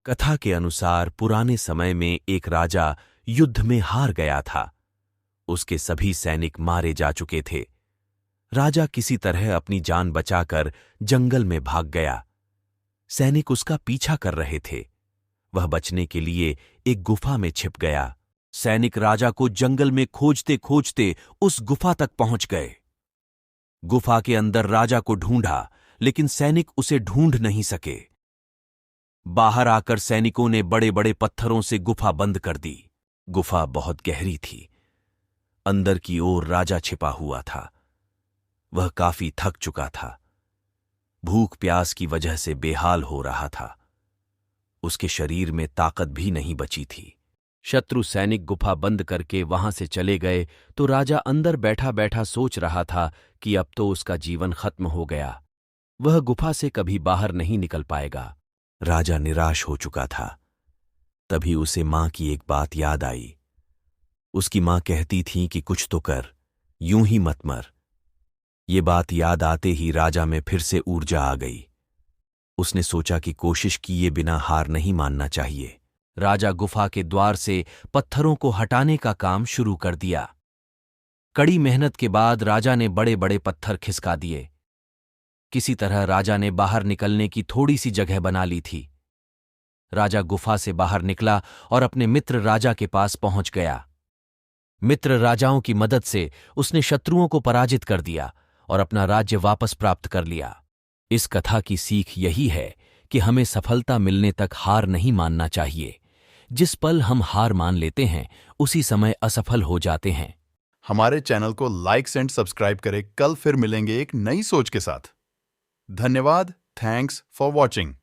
कथा के अनुसार पुराने समय में एक राजा युद्ध में हार गया था। उसके सभी सैनिक मारे जा चुके थे। राजा किसी तरह अपनी जान बचाकर जंगल में भाग गया। सैनिक उसका पीछा कर रहे थे। वह बचने के लिए एक गुफा में छिप गया। सैनिक राजा को जंगल में खोजते खोजते उस गुफा तक पहुंच गए। गुफा के अंदर राजा को ढूंढा, लेकिन सैनिक उसे ढूंढ नहीं सके। बाहर आकर सैनिकों ने बड़े बड़े पत्थरों से गुफा बंद कर दी। गुफा बहुत गहरी थी। अंदर की ओर राजा छिपा हुआ था। वह काफी थक चुका था। भूख प्यास की वजह से बेहाल हो रहा था। उसके शरीर में ताकत भी नहीं बची थी। शत्रु सैनिक गुफा बंद करके वहां से चले गए तो राजा अंदर बैठा बैठा सोच रहा था कि अब तो उसका जीवन खत्म हो गया। वह गुफा से कभी बाहर नहीं निकल पाएगा। राजा निराश हो चुका था। तभी उसे मां की एक बात याद आई। उसकी मां कहती थी कि कुछ तो कर, यूं ही मत मर। ये बात याद आते ही राजा में फिर से ऊर्जा आ गई। उसने सोचा कि कोशिश किए बिना हार नहीं मानना चाहिए। राजा गुफा के द्वार से पत्थरों को हटाने का काम शुरू कर दिया। कड़ी मेहनत के बाद राजा ने बड़े बड़े पत्थर खिसका दिए। किसी तरह राजा ने बाहर निकलने की थोड़ी सी जगह बना ली थी। राजा गुफा से बाहर निकला और अपने मित्र राजा के पास पहुंच गया। मित्र राजाओं की मदद से उसने शत्रुओं को पराजित कर दिया और अपना राज्य वापस प्राप्त कर लिया। इस कथा की सीख यही है कि हमें सफलता मिलने तक हार नहीं मानना चाहिए। जिस पल हम हार मान लेते हैं, उसी समय असफल हो जाते हैं। हमारे चैनल को लाइक एंड सब्सक्राइब करें। कल फिर मिलेंगे एक नई सोच के साथ। धन्यवाद। Thanks for watching.